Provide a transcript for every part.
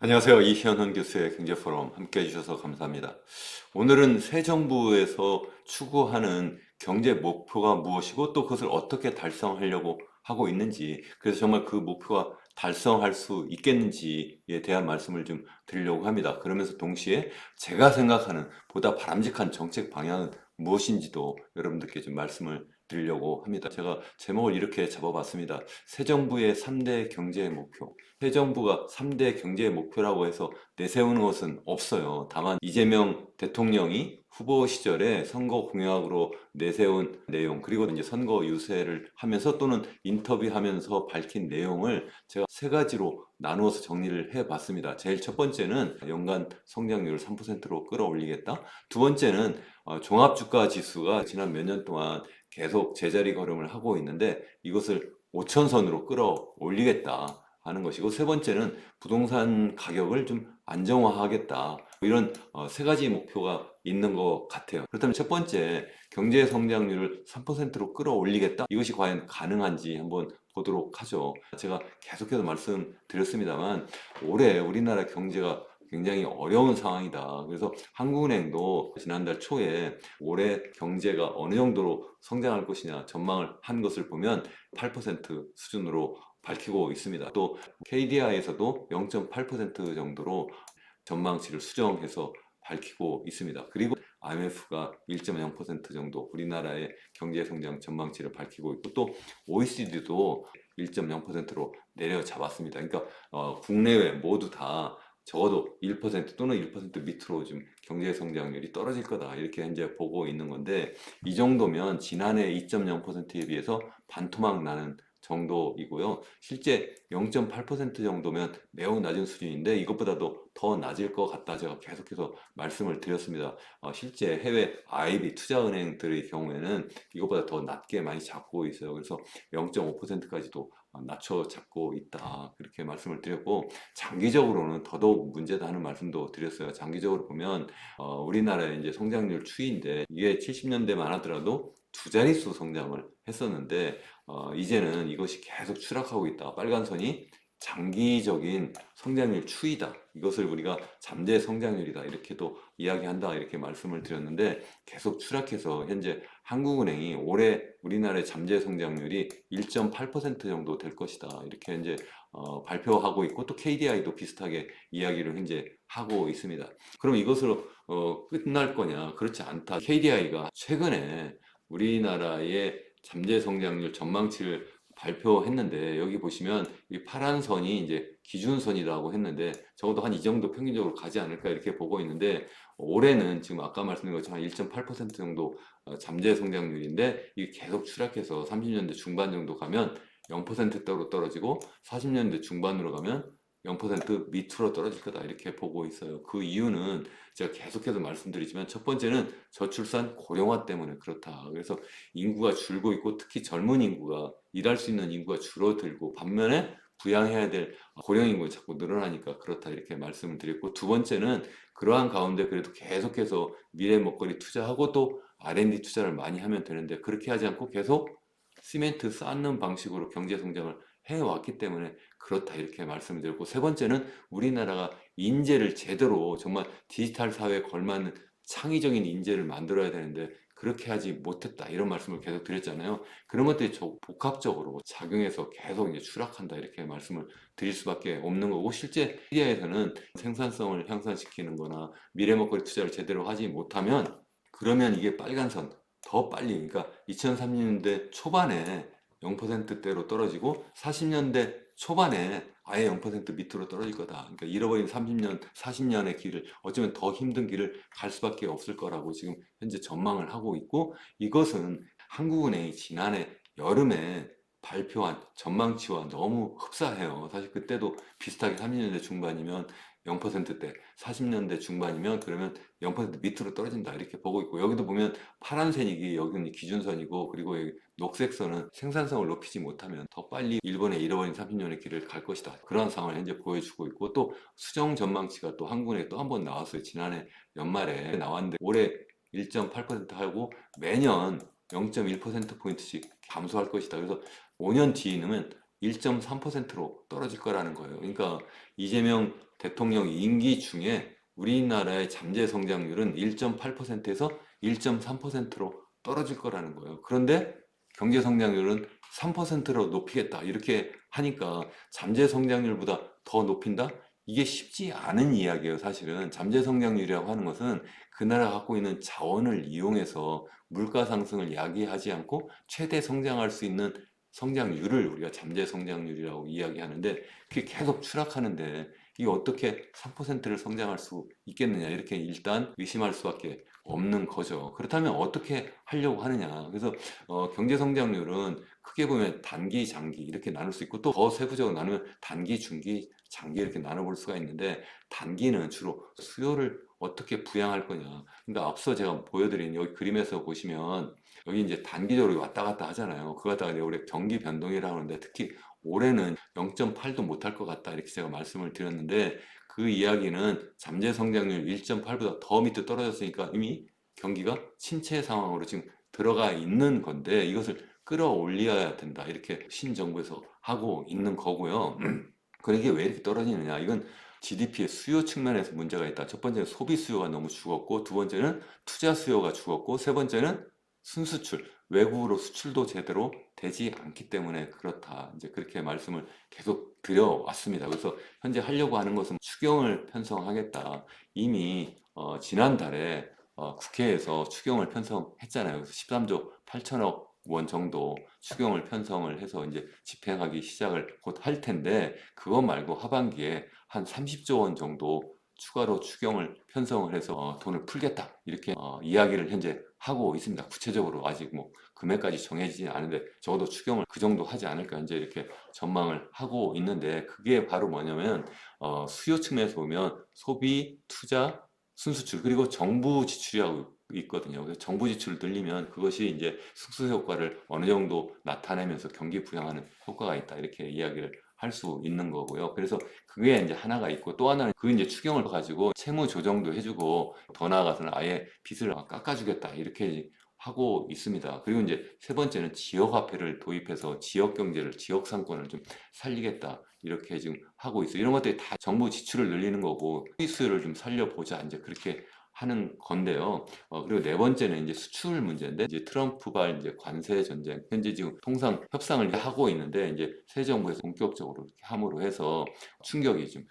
안녕하세요. 이현헌 교수의 경제포럼 함께 해주셔서 감사합니다. 오늘은 새 정부에서 추구하는 경제 목표가 무엇이고 또 그것을 어떻게 달성하려고 하고 있는지, 그래서 정말 그 목표가 달성할 수 있겠는지에 대한 말씀을 좀 드리려고 합니다. 그러면서 동시에 제가 생각하는 보다 바람직한 정책 방향은 무엇인지도 여러분들께 좀 말씀을 드리려고 합니다. 제가 제목을 이렇게 잡아봤습니다. 새 정부의 3대 경제 목표. 새 정부가 3대 경제 목표라고 해서 내세우는 것은 없어요. 다만 이재명 대통령이 후보 시절에 선거 공약으로 내세운 내용, 그리고 이제 선거 유세를 하면서 또는 인터뷰하면서 밝힌 내용을 제가 세 가지로 나누어서 정리를 해봤습니다. 제일 첫 번째는 연간 성장률을 3%로 끌어올리겠다. 두 번째는 종합주가 지수가 지난 몇 년 동안 계속 제자리 걸음을 하고 있는데 이것을 5천선으로 끌어올리겠다 하는 것이고, 세 번째는 부동산 가격을 좀 안정화하겠다. 이런 세 가지 목표가 있는 것 같아요. 그렇다면 첫 번째, 경제 성장률을 3%로 끌어올리겠다. 이것이 과연 가능한지 한번 보도록 하죠. 제가 계속해서 말씀드렸습니다만 올해 우리나라 경제가 굉장히 어려운 상황이다. 그래서 한국은행도 지난달 초에 올해 경제가 어느 정도로 성장할 것이냐 전망을 한 것을 보면 8% 수준으로 밝히고 있습니다. 또 KDI에서도 0.8% 정도로 전망치를 수정해서 밝히고 있습니다. 그리고 IMF가 1.0% 정도 우리나라의 경제 성장 전망치를 밝히고 있고, 또 OECD도 1.0%로 내려잡았습니다. 그러니까 국내외 모두 다 적어도 1% 또는 1% 밑으로 좀 경제 성장률이 떨어질 거다, 이렇게 현재 보고 있는 건데, 이 정도면 지난해 2.0%에 비해서 반토막 나는 정도이고요. 실제 0.8% 정도면 매우 낮은 수준인데 이것보다도 더 낮을 것 같다, 제가 계속해서 말씀을 드렸습니다. 실제 해외 IB 투자은행들의 경우에는 이것보다 더 낮게 많이 잡고 있어요. 그래서 0.5%까지도 낮춰 잡고 있다, 그렇게 말씀을 드렸고, 장기적으로는 더더욱 문제다 하는 말씀도 드렸어요. 장기적으로 보면 우리나라의 이제 성장률 추이인데 이게 70년대만 하더라도 두 자릿수 성장을 했었는데 이제는 이것이 계속 추락하고 있다. 빨간 선이 장기적인 성장률 추이다. 이것을 우리가 잠재 성장률이다, 이렇게도 이야기한다, 이렇게 말씀을 드렸는데 계속 추락해서 현재 한국은행이 올해 우리나라의 잠재 성장률이 1.8% 정도 될 것이다, 이렇게 현재 발표하고 있고, 또 KDI도 비슷하게 이야기를 현재 하고 있습니다. 그럼 이것으로 끝날 거냐? 그렇지 않다. KDI가 최근에 우리나라의 잠재 성장률 전망치를 발표했는데, 여기 보시면 이 파란 선이 이제 기준선이라고 했는데 적어도 한 이 정도 평균적으로 가지 않을까, 이렇게 보고 있는데, 올해는 지금 아까 말씀드린 것처럼 1.8% 정도 잠재 성장률인데 이게 계속 추락해서 30년대 중반 정도 가면 0%대로 떨어지고 40년대 중반으로 가면 0% 밑으로 떨어질 거다, 이렇게 보고 있어요. 그 이유는 제가 계속해서 말씀드리지만 첫 번째는 저출산 고령화 때문에 그렇다. 그래서 인구가 줄고 있고, 특히 젊은 인구가, 일할 수 있는 인구가 줄어들고, 반면에 부양해야 될 고령 인구가 자꾸 늘어나니까 그렇다, 이렇게 말씀을 드렸고, 두 번째는 그러한 가운데 그래도 계속해서 미래 먹거리 투자하고 또 R&D 투자를 많이 하면 되는데 그렇게 하지 않고 계속 시멘트 쌓는 방식으로 경제 성장을 해왔기 때문에 그렇다, 이렇게 말씀을 드렸고, 세 번째는 우리나라가 인재를 제대로 정말 디지털 사회에 걸맞는 창의적인 인재를 만들어야 되는데 그렇게 하지 못했다, 이런 말씀을 계속 드렸잖아요. 그런 것들이 복합적으로 작용해서 계속 이제 추락한다, 이렇게 말씀을 드릴 수밖에 없는 거고, 실제 코리아에서는 생산성을 향상시키는 거나 미래 먹거리 투자를 제대로 하지 못하면 그러면 이게 빨간선 더 빨리, 그러니까 2030년대 초반에 0%대로 떨어지고 40년대 초반에 아예 0% 밑으로 떨어질 거다. 그러니까 잃어버린 30년, 40년의 길을, 어쩌면 더 힘든 길을 갈 수밖에 없을 거라고 지금 현재 전망을 하고 있고, 이것은 한국은행이 지난해 여름에 발표한 전망치와 너무 흡사해요. 사실 그때도 비슷하게 30년대 중반이면 0%대, 40년대 중반이면 그러면 0% 밑으로 떨어진다, 이렇게 보고 있고, 여기도 보면 파란색이 여기는 기준선이고, 그리고 여기 녹색선은 생산성을 높이지 못하면 더 빨리 일본의 잃어버린 30년의 길을 갈 것이다, 그런 상황을 현재 보여주고 있고, 또 수정 전망치가 또 한국은행에 또 한 번 나왔어요. 지난해 연말에 나왔는데 올해 1.8% 하고 매년 0.1%포인트씩 감소할 것이다. 그래서 5년 뒤에는 1.3%로 떨어질 거라는 거예요. 그러니까 이재명 대통령 임기 중에 우리나라의 잠재 성장률은 1.8%에서 1.3%로 떨어질 거라는 거예요. 그런데 경제 성장률은 3%로 높이겠다. 이렇게 하니까 잠재 성장률보다 더 높인다? 이게 쉽지 않은 이야기예요, 사실은. 잠재 성장률이라고 하는 것은 그 나라가 갖고 있는 자원을 이용해서 물가 상승을 야기하지 않고 최대 성장할 수 있는 성장률을 우리가 잠재 성장률이라고 이야기하는데 그게 계속 추락하는데 이게 어떻게 3%를 성장할 수 있겠느냐 이렇게 일단 의심할 수밖에 없는 거죠. 그렇다면 어떻게 하려고 하느냐. 그래서 경제 성장률은 크게 보면 단기, 장기 이렇게 나눌 수 있고 또 더 세부적으로 나누면 단기, 중기, 장기 이렇게 나눠볼 수가 있는데 단기는 주로 수요를 어떻게 부양할 거냐. 그러니까 앞서 제가 보여드린 여기 그림에서 보시면 여기 이제 단기적으로 왔다 갔다 하잖아요. 그거 갖다가 우리 경기 변동이라고 하는데 특히 올해는 0.8도 못할 것 같다 이렇게 제가 말씀을 드렸는데 그 이야기는 잠재 성장률 1.8보다 더 밑에 떨어졌으니까 이미 경기가 침체 상황으로 지금 들어가 있는 건데 이것을 끌어올려야 된다 이렇게 신정부에서 하고 있는 거고요. 그러게 왜 이렇게 떨어지느냐 이건 GDP의 수요 측면에서 문제가 있다. 첫 번째는 소비 수요가 너무 죽었고 두 번째는 투자 수요가 죽었고 세 번째는 순수출, 외국으로 수출도 제대로 되지 않기 때문에 그렇다. 이제 그렇게 말씀을 계속 드려왔습니다. 그래서 현재 하려고 하는 것은 추경을 편성하겠다. 이미 지난달에 국회에서 추경을 편성했잖아요. 그래서 13조 8천억 원 정도 추경을 편성을 해서 이제 집행하기 시작을 곧 할 텐데 그것 말고 하반기에 한 30조 원 정도 추가로 추경을 편성을 해서 돈을 풀겠다 이렇게 이야기를 현재 하고 있습니다. 구체적으로 아직 뭐 금액까지 정해지지 않은데 적어도 추경을 그 정도 하지 않을까 이제 이렇게 전망을 하고 있는데 그게 바로 뭐냐면 수요 측면에서 보면 소비, 투자, 순수출 그리고 정부 지출이라고 있거든요. 그래서 정부 지출을 늘리면 그것이 이제 숙소 효과를 어느 정도 나타내면서 경기 부양하는 효과가 있다 이렇게 이야기를 할 수 있는 거고요. 그래서 그게 이제 하나가 있고 또 하나는 그 이제 추경을 가지고 채무 조정도 해주고 더 나아가서는 아예 빚을 깎아주겠다 이렇게 하고 있습니다. 그리고 이제 세 번째는 지역화폐를 도입해서 지역 경제를 지역 상권을 좀 살리겠다 이렇게 지금 하고 있어요. 이런 것들이 다 정부 지출을 늘리는 거고 수입수요를 좀 살려보자 이제 그렇게 하는 건데요. 그리고 네 번째는 이제 수출 문제인데 이제 트럼프발 이제 관세 전쟁 현재 지금 통상 협상을 하고 있는데 이제 새 정부에서 본격적으로 이렇게 함으로 해서 충격이 좀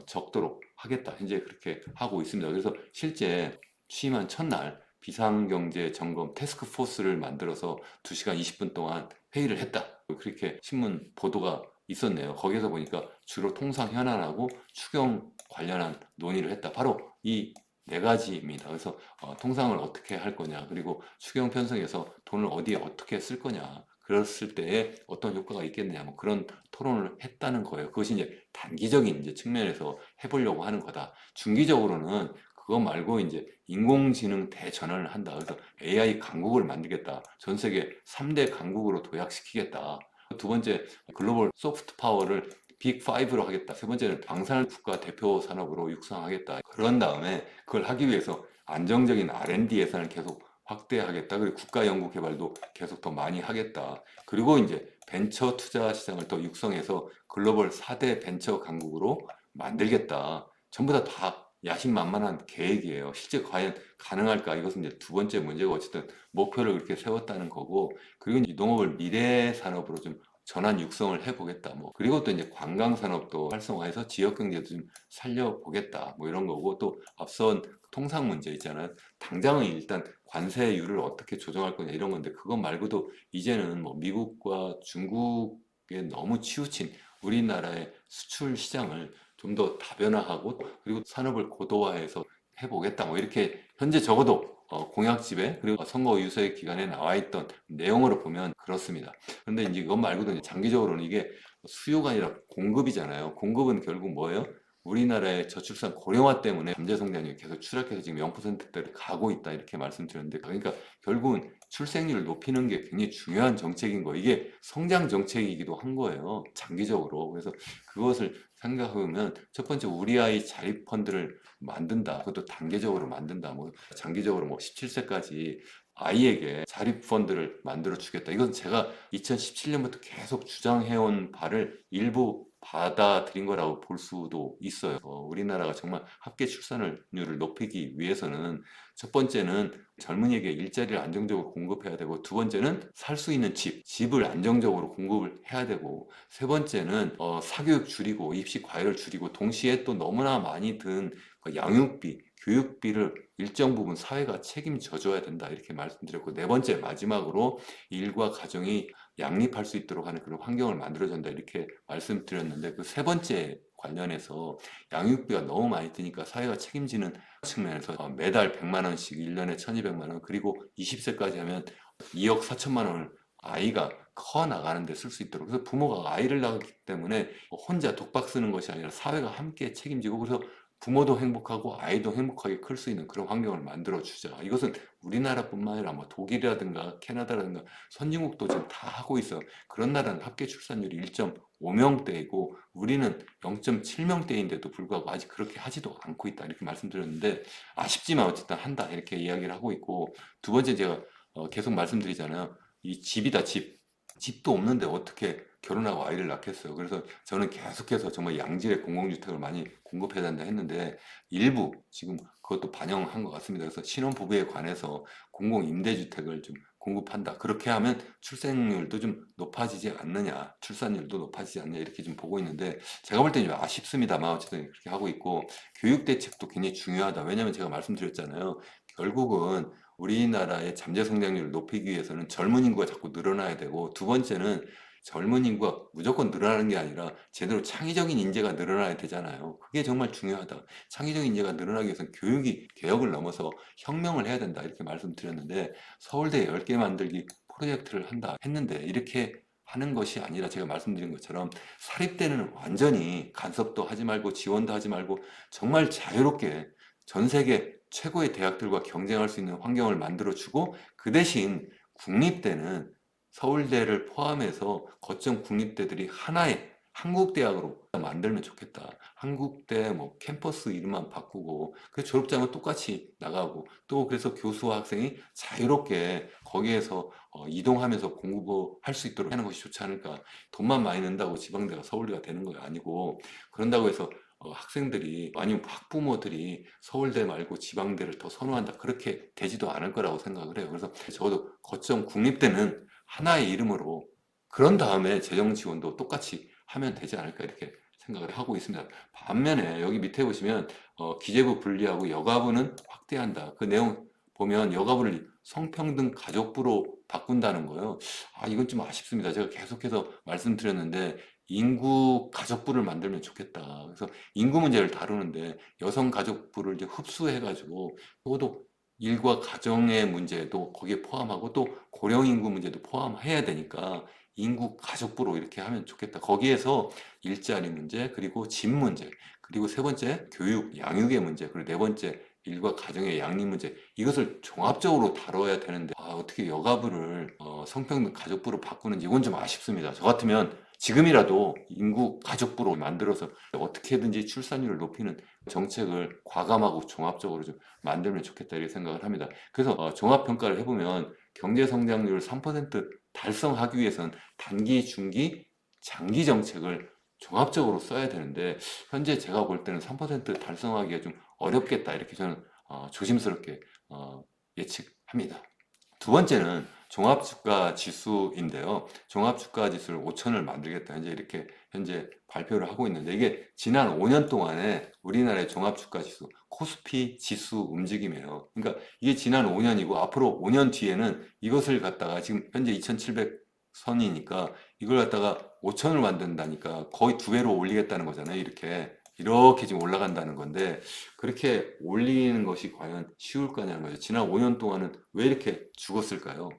적도록 하겠다 현재 그렇게 하고 있습니다. 그래서 실제 취임한 첫날 비상경제 점검 태스크포스를 만들어서 2시간 20분 동안 회의를 했다. 그렇게 신문 보도가 있었네요. 거기서 보니까 주로 통상 현안하고 추경 관련한 논의를 했다. 바로 이 네 가지입니다. 그래서 통상을 어떻게 할 거냐, 그리고 추경 편성에서 돈을 어디에 어떻게 쓸 거냐, 그랬을 때에 어떤 효과가 있겠느냐, 뭐 그런 토론을 했다는 거예요. 그것이 이제 단기적인 이제 측면에서 해보려고 하는 거다. 중기적으로는 그거 말고 이제 인공지능 대전환을 한다. 그래서 AI 강국을 만들겠다. 전 세계 3대 강국으로 도약시키겠다. 두 번째, 글로벌 소프트 파워를 빅5로 하겠다. 세 번째는 방산 국가 대표 산업으로 육성하겠다. 그런 다음에 그걸 하기 위해서 안정적인 R&D 예산을 계속 확대하겠다. 그리고 국가 연구 개발도 계속 더 많이 하겠다. 그리고 이제 벤처 투자 시장을 더 육성해서 글로벌 4대 벤처 강국으로 만들겠다. 전부 다 야심만만한 계획이에요. 실제 과연 가능할까? 이것은 이제 두 번째 문제고 어쨌든 목표를 그렇게 세웠다는 거고 그리고 이제 농업을 미래 산업으로 좀 전환 육성을 해보겠다. 뭐 그리고 또 이제 관광 산업도 활성화해서 지역 경제도 좀 살려보겠다. 뭐 이런 거고 또 앞선 통상 문제 있잖아요. 당장은 일단 관세율을 어떻게 조정할 거냐 이런 건데 그것 말고도 이제는 뭐 미국과 중국에 너무 치우친 우리나라의 수출 시장을 좀 더 다변화하고 그리고 산업을 고도화해서 해보겠다. 뭐 이렇게 현재 적어도 공약집에 그리고 선거 유세 기간에 나와 있던 내용으로 보면 그렇습니다. 그런데 이제 이것 말고도 이제 장기적으로는 이게 수요가 아니라 공급이잖아요. 공급은 결국 뭐예요? 우리나라의 저출산 고령화 때문에 잠재 성장률이 계속 추락해서 지금 0%대를 가고 있다 이렇게 말씀드렸는데 그러니까 결국은 출생률을 높이는 게 굉장히 중요한 정책인 거예요. 이게 성장 정책이기도 한 거예요. 장기적으로. 그래서 그것을 생각해보면 첫 번째 우리 아이 자립 펀드를 만든다. 그것도 단계적으로 만든다. 뭐 장기적으로 뭐 17세까지 아이에게 자립 펀드를 만들어 주겠다. 이건 제가 2017년부터 계속 주장해온 바를 일부 받아들인 거라고 볼 수도 있어요. 우리나라가 정말 합계 출산율을 높이기 위해서는 첫 번째는 젊은이에게 일자리를 안정적으로 공급해야 되고, 두 번째는 살 수 있는 집을 안정적으로 공급을 해야 되고, 세 번째는 사교육 줄이고 입시 과외를 줄이고, 동시에 또 너무나 많이 든 그 양육비, 교육비를 일정 부분 사회가 책임져 줘야 된다, 이렇게 말씀드렸고, 네 번째 마지막으로 일과 가정이 양립할 수 있도록 하는 그런 환경을 만들어준다, 이렇게 말씀드렸는데, 그 세 번째 관련해서 양육비가 너무 많이 드니까 사회가 책임지는 측면에서 매달 100만 원씩 1년에 1200만 원, 그리고 20세까지 하면 2억 4천만 원을 아이가 커 나가는데 쓸 수 있도록, 그래서 부모가 아이를 낳았기 때문에 혼자 독박 쓰는 것이 아니라 사회가 함께 책임지고, 그래서 부모도 행복하고 아이도 행복하게 클 수 있는 그런 환경을 만들어 주자. 이것은 우리나라뿐만 아니라 뭐 독일이라든가 캐나다라든가 선진국도 지금 다 하고 있어요. 그런 나라는 합계 출산율이 1.5명대이고 우리는 0.7명대인데도 불구하고 아직 그렇게 하지도 않고 있다, 이렇게 말씀드렸는데, 아쉽지만 어쨌든 한다, 이렇게 이야기를 하고 있고, 두 번째 제가 계속 말씀드리잖아요. 이 집이다, 집도 없는데 어떻게 결혼하고 아이를 낳겠어요. 그래서 저는 계속해서 정말 양질의 공공주택을 많이 공급해야 된다 했는데, 일부 지금 그것도 반영한 것 같습니다. 그래서 신혼부부에 관해서 공공임대주택을 좀 공급한다. 그렇게 하면 출생률도 좀 높아지지 않느냐, 출산율도 높아지지 않느냐, 이렇게 좀 보고 있는데, 제가 볼 때는 좀 아쉽습니다만 어쨌든 그렇게 하고 있고, 교육대책도 굉장히 중요하다. 왜냐하면 제가 말씀드렸잖아요. 결국은 우리나라의 잠재 성장률을 높이기 위해서는 젊은 인구가 자꾸 늘어나야 되고, 두 번째는 젊은 인구가 무조건 늘어나는 게 아니라 제대로 창의적인 인재가 늘어나야 되잖아요. 그게 정말 중요하다. 창의적인 인재가 늘어나기 위해서는 교육이 개혁을 넘어서 혁명을 해야 된다, 이렇게 말씀드렸는데, 서울대 10개 만들기 프로젝트를 한다 했는데, 이렇게 하는 것이 아니라 제가 말씀드린 것처럼 사립대는 완전히 간섭도 하지 말고 지원도 하지 말고 정말 자유롭게 전 세계 최고의 대학들과 경쟁할 수 있는 환경을 만들어주고, 그 대신 국립대는 서울대를 포함해서 거점 국립대들이 하나의 한국대학으로 만들면 좋겠다. 한국대 뭐 캠퍼스 이름만 바꾸고, 그 졸업장은 똑같이 나가고, 또 그래서 교수와 학생이 자유롭게 거기에서 이동하면서 공부할 수 있도록 하는 것이 좋지 않을까. 돈만 많이 낸다고 지방대가 서울대가 되는 거 아니고, 그런다고 해서 학생들이 아니면 학부모들이 서울대 말고 지방대를 더 선호한다, 그렇게 되지도 않을 거라고 생각을 해요. 그래서 적어도 거점 국립대는 하나의 이름으로, 그런 다음에 재정 지원도 똑같이 하면 되지 않을까, 이렇게 생각을 하고 있습니다. 반면에 여기 밑에 보시면 기재부 분리하고 여가부는 확대한다, 그 내용 보면 여가부를 성평등 가족부로 바꾼다는 거예요. 이건 좀 아쉽습니다. 제가 계속해서 말씀드렸는데 인구 가족부를 만들면 좋겠다. 그래서 인구 문제를 다루는데 여성 가족부를 이제 흡수해가지고, 그것도 일과 가정의 문제도 거기에 포함하고 또 고령 인구 문제도 포함해야 되니까 인구 가족부로 이렇게 하면 좋겠다. 거기에서 일자리 문제, 그리고 집 문제, 그리고 세 번째 교육, 양육의 문제, 그리고 네 번째 일과 가정의 양립 문제, 이것을 종합적으로 다뤄야 되는데, 어떻게 여가부를 성평등 가족부로 바꾸는지, 이건 좀 아쉽습니다. 저 같으면 지금이라도 인구 가족부로 만들어서 어떻게든지 출산율을 높이는 정책을 과감하고 종합적으로 좀 만들면 좋겠다, 이렇게 생각을 합니다. 그래서 종합평가를 해보면 경제 성장률 3% 달성하기 위해서는 단기, 중기, 장기 정책을 종합적으로 써야 되는데, 현재 제가 볼 때는 3% 달성하기가 좀 어렵겠다, 이렇게 저는 조심스럽게 예측합니다. 두 번째는 종합주가 지수인데요. 종합주가 지수를 5천을 만들겠다, 현재 이렇게 발표를 하고 있는데, 이게 지난 5년 동안에 우리나라의 종합주가 지수, 코스피 지수 움직임이에요. 그러니까 이게 지난 5년이고 앞으로 5년 뒤에는 이것을 갖다가, 지금 현재 2,700선이니까 이걸 갖다가 5천을 만든다니까 거의 두 배로 올리겠다는 거잖아요. 이렇게 지금 올라간다는 건데, 그렇게 올리는 것이 과연 쉬울 거냐는 거죠. 지난 5년 동안은 왜 이렇게 죽었을까요?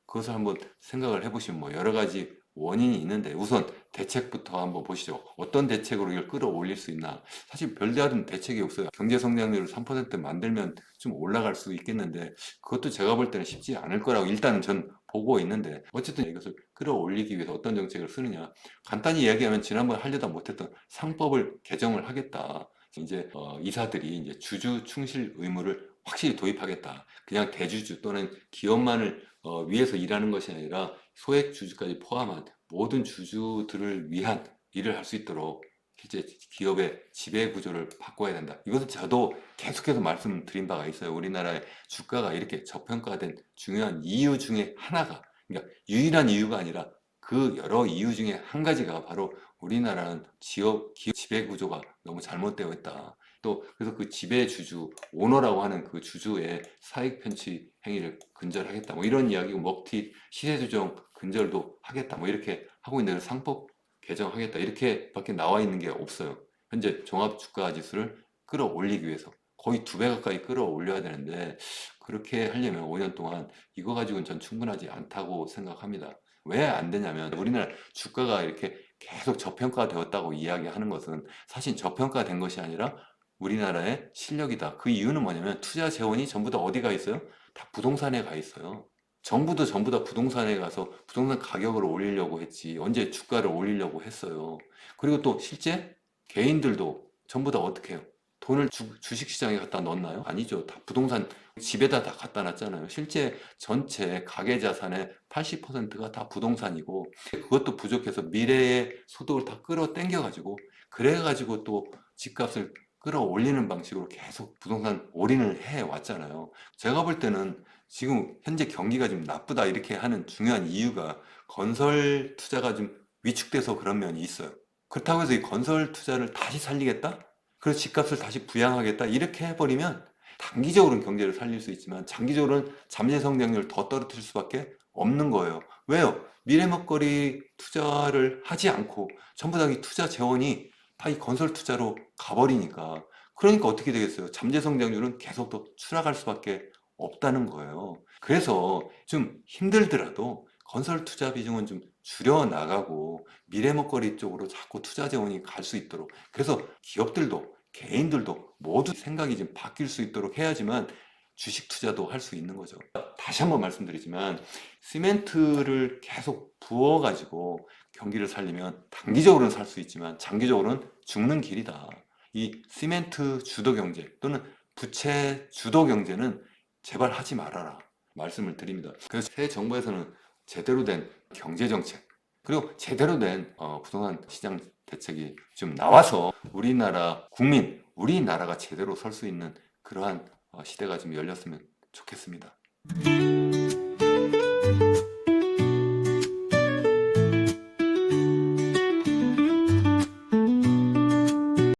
그것을 한번 생각을 해보시면 뭐 여러 가지 원인이 있는데, 우선 대책부터 한번 보시죠. 어떤 대책으로 이걸 끌어올릴 수 있나? 사실 별다른 대책이 없어요. 경제 성장률을 3% 만들면 좀 올라갈 수 있겠는데, 그것도 제가 볼 때는 쉽지 않을 거라고 일단은 전 보고 있는데, 어쨌든 이것을 끌어올리기 위해서 어떤 정책을 쓰느냐. 간단히 이야기하면 지난번 하려다 못했던 상법을 개정을 하겠다. 이제 이사들이 이제 주주 충실 의무를 확실히 도입하겠다. 그냥 대주주 또는 기업만을 위해서 일하는 것이 아니라 소액 주주까지 포함한 모든 주주들을 위한 일을 할 수 있도록 실제 기업의 지배 구조를 바꿔야 된다. 이것은 저도 계속해서 말씀드린 바가 있어요. 우리나라의 주가가 이렇게 저평가된 중요한 이유 중에 하나가, 그러니까 유일한 이유가 아니라 그 여러 이유 중에 한 가지가 바로 우리나라는 기업 지배 구조가 너무 잘못되어 있다. 또 그래서 그 지배주주, 오너라고 하는 그 주주의 사익 편취 행위를 근절하겠다. 뭐 이런 이야기고, 먹튀, 시세 조정 근절도 하겠다. 뭐 이렇게 하고 있는데, 상법 개정하겠다 이렇게밖에 나와 있는 게 없어요. 현재 종합 주가 지수를 끌어올리기 위해서 거의 2배 가까이 끌어올려야 되는데, 그렇게 하려면 5년 동안 이거 가지고는 전 충분하지 않다고 생각합니다. 왜 안 되냐면, 우리나라 주가가 이렇게 계속 저평가되었다고 이야기하는 것은 사실 저평가된 것이 아니라 우리나라의 실력이다. 그 이유는 뭐냐면, 투자 재원이 전부 다 어디 가 있어요? 다 부동산에 가 있어요. 정부도 전부 다 부동산에 가서 부동산 가격을 올리려고 했지, 언제 주가를 올리려고 했어요. 그리고 또 실제 개인들도 전부 다 어떻게 해요? 돈을 주식시장에 갖다 넣었나요? 아니죠. 다 부동산 집에다 다 갖다 놨잖아요. 실제 전체 가계 자산의 80%가 다 부동산이고, 그것도 부족해서 미래의 소득을 다 끌어당겨가지고, 그래가지고 또 집값을 끌어올리는 방식으로 계속 부동산 올인을 해 왔잖아요. 제가 볼 때는 지금 현재 경기가 좀 나쁘다 이렇게 하는 중요한 이유가, 건설 투자가 좀 위축돼서 그런 면이 있어요. 그렇다고 해서 이 건설 투자를 다시 살리겠다? 그래서 집값을 다시 부양하겠다? 이렇게 해버리면 단기적으로는 경제를 살릴 수 있지만 장기적으로는 잠재 성장률을 더 떨어뜨릴 수밖에 없는 거예요. 왜요? 미래 먹거리 투자를 하지 않고 전부 다 이 투자 재원이 다 이 건설 투자로 가버리니까, 그러니까 어떻게 되겠어요? 잠재 성장률은 계속 더 추락할 수밖에 없다는 거예요. 그래서 좀 힘들더라도 건설 투자 비중은 좀 줄여 나가고 미래 먹거리 쪽으로 자꾸 투자 재원이 갈 수 있도록, 그래서 기업들도 개인들도 모두 생각이 좀 바뀔 수 있도록 해야지만 주식 투자도 할 수 있는 거죠. 다시 한번 말씀드리지만, 시멘트를 계속 부어가지고 경기를 살리면 단기적으로는 살 수 있지만 장기적으로는 죽는 길이다. 이 시멘트 주도 경제 또는 부채 주도 경제는 제발 하지 말아라 말씀을 드립니다. 그래서 새 정부에서는 제대로 된 경제 정책, 그리고 제대로 된 부동산 시장 대책이 좀 나와서 우리나라 국민, 우리나라가 제대로 설 수 있는 그러한 시대가 좀 열렸으면 좋겠습니다.